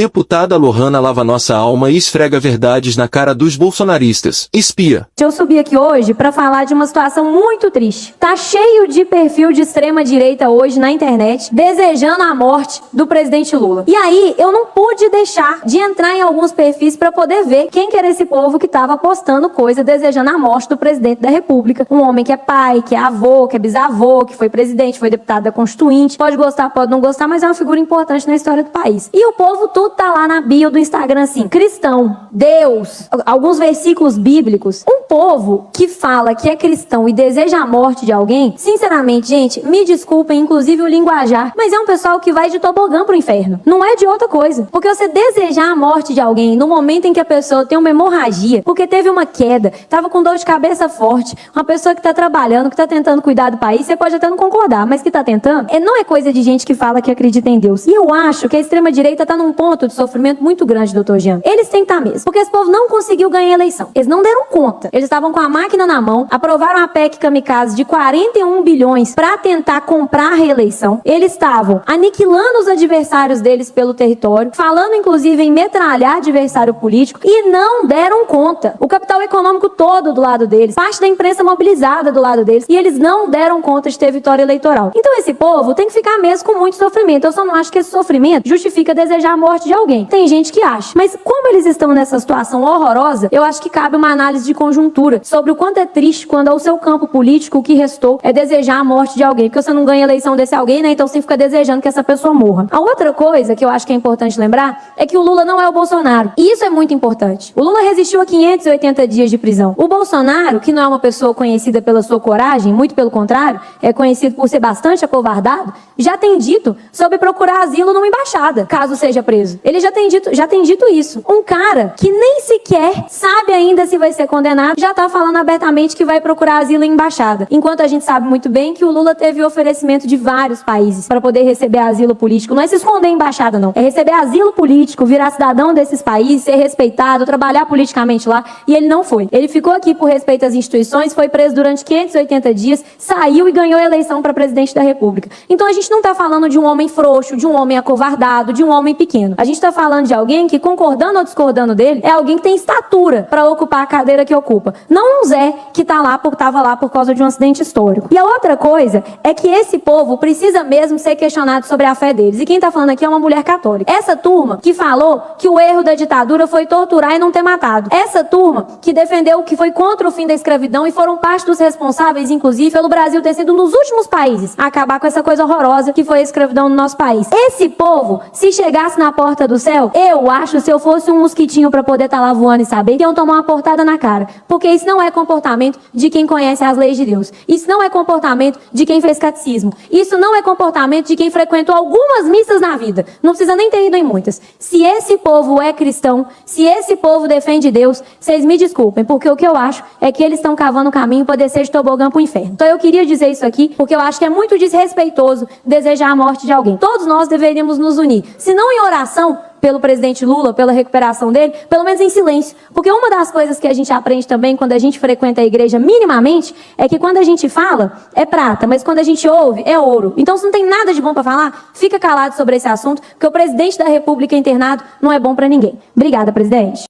Deputada Lohana lava nossa alma e esfrega verdades na cara dos bolsonaristas. Espia. Eu subi aqui hoje para falar de uma situação muito triste. Tá cheio de perfil de extrema direita hoje na internet desejando a morte do presidente Lula. E aí eu não pude deixar de entrar em alguns perfis para poder ver quem que era esse povo que tava postando coisa desejando a morte do presidente da República. Um homem que é pai, que é avô, que é bisavô, que foi presidente, foi deputado da Constituinte. Pode gostar, pode não gostar, mas é uma figura importante na história do país. E o povo tudo tá lá na bio do Instagram assim: cristão, Deus, alguns versículos bíblicos. Um povo que fala que é cristão e deseja a morte de alguém, sinceramente, gente, me desculpem, inclusive o linguajar, mas é um pessoal que vai de tobogã pro inferno. Não é de outra coisa. Porque você desejar a morte de alguém no momento em que a pessoa tem uma hemorragia, porque teve uma queda, tava com dor de cabeça forte, uma pessoa que tá trabalhando, que tá tentando cuidar do país, você pode até não concordar, mas que tá tentando, não é coisa de gente que fala que acredita em Deus. E eu acho que a extrema-direita tá num ponto de sofrimento muito grande, doutor Jean. Eles têm que estar mesmo, porque esse povo não conseguiu ganhar a eleição. Eles não deram conta. Eles estavam com a máquina na mão, aprovaram a PEC kamikaze de 41 bilhões para tentar comprar a reeleição. Eles estavam aniquilando os adversários deles pelo território, falando inclusive em metralhar adversário político, e não deram conta. O capital econômico todo do lado deles, parte da imprensa mobilizada do lado deles, e eles não deram conta de ter vitória eleitoral. Então esse povo tem que ficar mesmo com muito sofrimento. Eu só não acho que esse sofrimento justifica desejar a morte de alguém. Tem gente que acha. Mas como eles estão nessa situação horrorosa, eu acho que cabe uma análise de conjuntura sobre o quanto é triste quando ao seu campo político o que restou é desejar a morte de alguém, porque você não ganha a eleição desse alguém, né? Então você fica desejando que essa pessoa morra. A outra coisa que eu acho que é importante lembrar é que o Lula não é o Bolsonaro. E isso é muito importante. O Lula resistiu a 580 dias de prisão. O Bolsonaro, que não é uma pessoa conhecida pela sua coragem, muito pelo contrário, é conhecido por ser bastante acovardado, já tem dito sobre procurar asilo numa embaixada, caso seja preso. Ele já tem dito isso. Um cara que nem sequer sabe ainda se vai ser condenado, já tá falando abertamente que vai procurar asilo em embaixada. Enquanto a gente sabe muito bem que o Lula teve oferecimento de vários países para poder receber asilo político. Não é se esconder em embaixada, não. É receber asilo político, virar cidadão desses países, ser respeitado, trabalhar politicamente lá, e ele não foi. Ele ficou aqui por respeito às instituições, foi preso durante 580 dias, saiu e ganhou a eleição para presidente da República. Então a gente não tá falando de um homem frouxo, de um homem acovardado, de um homem pequeno. A gente tá falando de alguém que, concordando ou discordando dele, é alguém que tem estatura para ocupar a cadeira que ocupa. Não um Zé que tava lá por causa de um acidente histórico. E a outra coisa é que esse povo precisa mesmo ser questionado sobre a fé deles. E quem tá falando aqui é uma mulher católica. Essa turma que falou que o erro da ditadura foi torturar e não ter matado. Essa turma que defendeu que foi contra o fim da escravidão e foram parte dos responsáveis, inclusive, pelo Brasil ter sido um dos últimos países a acabar com essa coisa horrorosa que foi a escravidão no nosso país. Esse povo, se chegasse na porta do céu, eu acho, se eu fosse um mosquitinho pra poder estar lá voando e saber, que iam tomar uma portada na cara. Porque isso não é comportamento de quem conhece as leis de Deus. Isso não é comportamento de quem fez catecismo. Isso não é comportamento de quem frequentou algumas missas na vida. Não precisa nem ter ido em muitas. Se esse povo é cristão, se esse povo defende Deus, vocês me desculpem, porque o que eu acho é que eles estão cavando o caminho para descer de tobogã pro inferno. Então eu queria dizer isso aqui, porque eu acho que é muito desrespeitoso desejar a morte de alguém. Todos nós deveríamos nos unir. Se não em oração pelo presidente Lula, pela recuperação dele, pelo menos em silêncio. Porque uma das coisas que a gente aprende também quando a gente frequenta a igreja minimamente é que quando a gente fala, é prata, mas quando a gente ouve, é ouro. Então se não tem nada de bom para falar, fica calado sobre esse assunto, porque o presidente da República internado não é bom para ninguém. Obrigada, presidente.